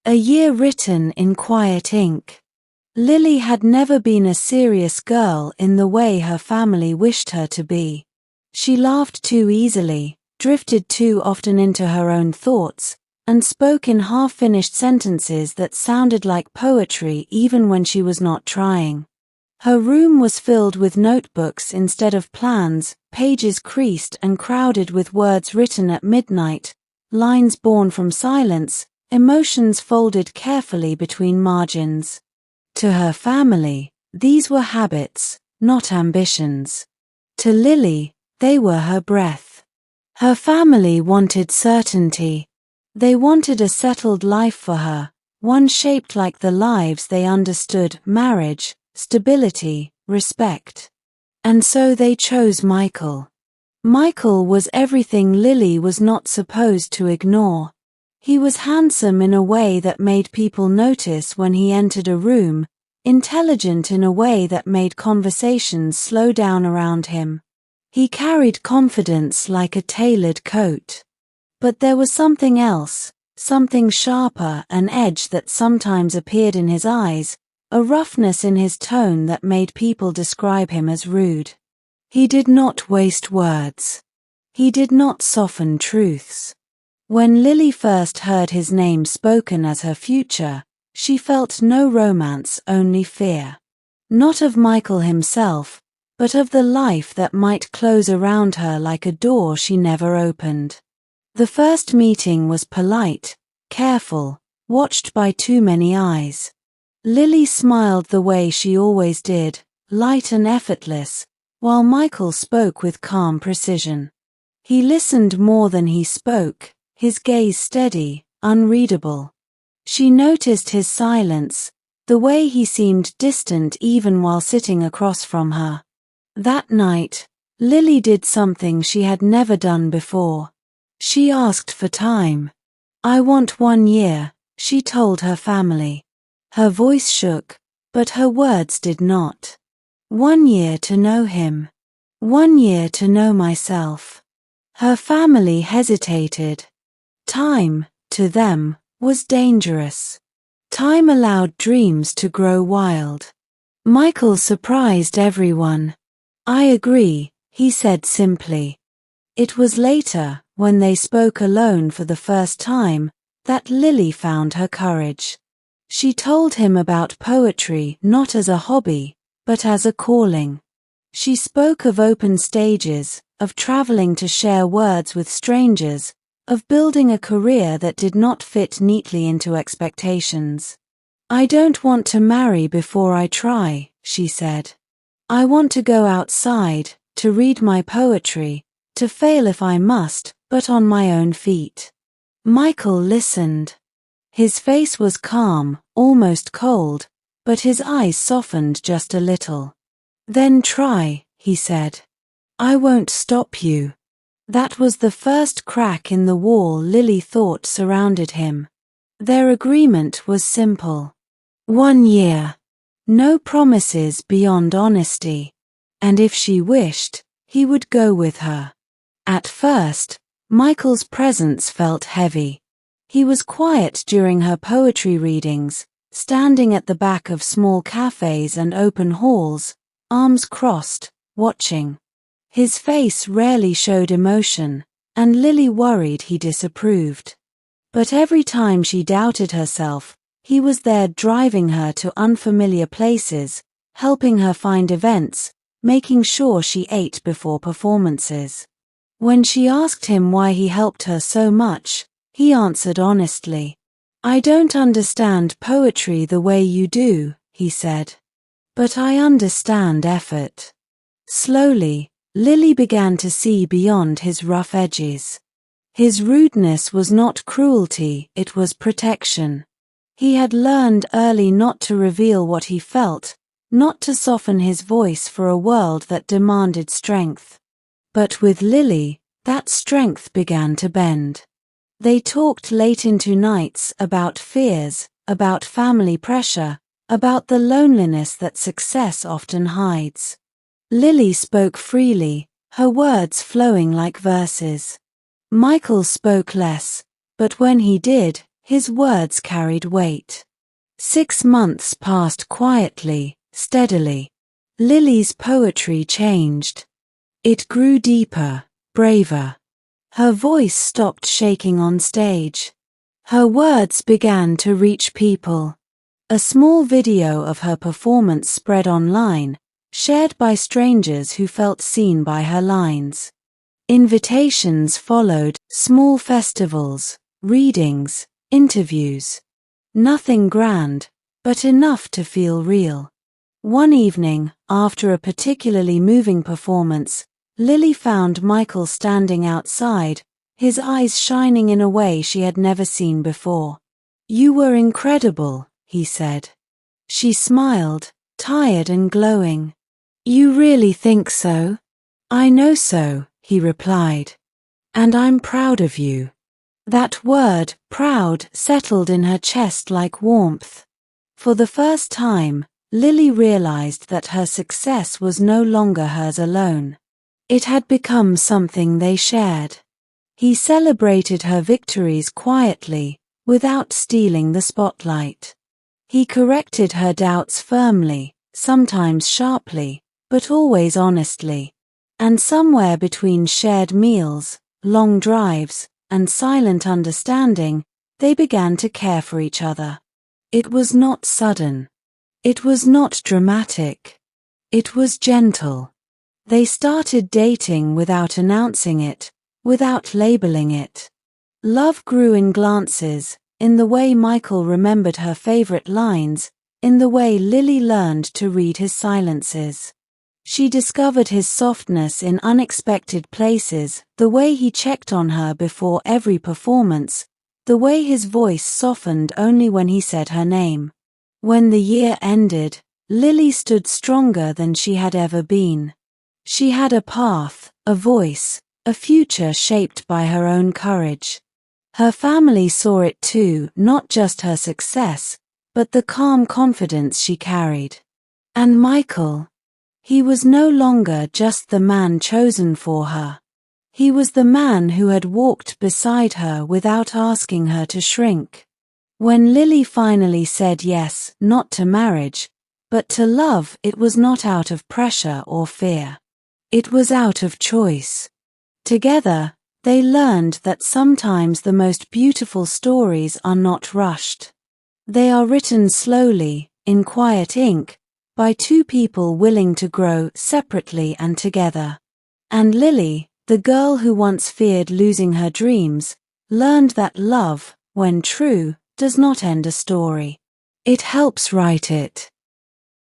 A year written in quiet ink. Lily had never been a serious girl in the way her family wished her to be. She laughed too easily, drifted too often into her own thoughts, and spoke in half-finished sentences that sounded like poetry even when she was not trying. Her room was filled with notebooks instead of plans, pages creased and crowded with words written at midnight, lines born from silence, emotions folded carefully between margins. To her family, these were habits, not ambitions. To Lily, they were her breath. Her family wanted certainty. They wanted a settled life for her, one shaped like the lives they understood: marriage, stability, respect. And so they chose Michael. Michael was everything Lily was not supposed to ignore. He was handsome in a way that made people notice when he entered a room, intelligent in a way that made conversations slow down around him. He carried confidence like a tailored coat. But there was something else, something sharper, an edge that sometimes appeared in his eyes, a roughness in his tone that made people describe him as rude. He did not waste words. He did not soften truths. When Lily first heard his name spoken as her future, she felt no romance, only fear. Not of Michael himself, but of the life that might close around her like a door she never opened. The first meeting was polite, careful, watched by too many eyes. Lily smiled the way she always did, light and effortless, while Michael spoke with calm precision. He listened more than he spoke, his gaze steady, unreadable. She noticed his silence, the way he seemed distant even while sitting across from her. That night, Lily did something she had never done before. She asked for time. "I want 1 year," she told her family. Her voice shook, but her words did not. 1 year to know him. 1 year to know myself. Her family hesitated. Time, to them, was dangerous. Time allowed dreams to grow wild. Michael surprised everyone. "I agree," he said simply. It was later, when they spoke alone for the first time, that Lily found her courage. She told him about poetry not as a hobby, but as a calling. She spoke of open stages, of traveling to share words with strangers, of building a career that did not fit neatly into expectations. "I don't want to marry before I try," she said. "I want to go outside, to read my poetry, to fail if I must, but on my own feet." Michael listened. His face was calm, almost cold, but his eyes softened just a little. "Then try," he said. "I won't stop you." That was the first crack in the wall Lily thought surrounded him. Their agreement was simple. 1 year. No promises beyond honesty. And if she wished, he would go with her. At first, Michael's presence felt heavy. He was quiet during her poetry readings, standing at the back of small cafes and open halls, arms crossed, watching. His face rarely showed emotion, and Lily worried he disapproved. But every time she doubted herself, he was there driving her to unfamiliar places, helping her find events, making sure she ate before performances. When she asked him why he helped her so much, he answered honestly. "I don't understand poetry the way you do," he said. "But I understand effort." Slowly, Lily began to see beyond his rough edges. His rudeness was not cruelty, it was protection. He had learned early not to reveal what he felt, not to soften his voice for a world that demanded strength. But with Lily, that strength began to bend. They talked late into nights about fears, about family pressure, about the loneliness that success often hides. Lily spoke freely, her words flowing like verses. Michael spoke less, but when he did, His words carried weight. 6 months passed quietly, steadily. Lily's poetry changed. It grew deeper, braver. Her voice stopped shaking on stage. Her words began to reach people. A small video of her performance spread online, shared by strangers who felt seen by her lines. Invitations followed, small festivals, readings, interviews. Nothing grand, but enough to feel real. One evening, after a particularly moving performance, Lily found Michael standing outside, his eyes shining in a way she had never seen before. "You were incredible," he said. She smiled, tired and glowing. "You really think so?" "I know so," he replied. "And I'm proud of you." That word, proud, settled in her chest like warmth. For the first time, Lily realized that her success was no longer hers alone. It had become something they shared. He celebrated her victories quietly, without stealing the spotlight. He corrected her doubts firmly, sometimes sharply, but always honestly. And somewhere between shared meals, long drives, and silent understanding, they began to care for each other. It was not sudden. It was not dramatic. It was gentle. They started dating without announcing it, without labeling it. Love grew in glances, in the way Michael remembered her favorite lines, in the way Lily learned to read his silences. She discovered his softness in unexpected places, the way he checked on her before every performance, the way his voice softened only when he said her name. When the year ended, Lily stood stronger than she had ever been. She had a path, a voice, a future shaped by her own courage. Her family saw it too, not just her success, but the calm confidence she carried. And Michael? He was no longer just the man chosen for her. He was the man who had walked beside her without asking her to shrink. When Lily finally said yes, not to marriage, but to love, it was not out of pressure or fear. It was out of choice. Together, they learned that sometimes the most beautiful stories are not rushed. They are written slowly, in quiet ink, by two people willing to grow separately and together. And Lily, the girl who once feared losing her dreams, learned that love, when true, does not end a story. It helps write it.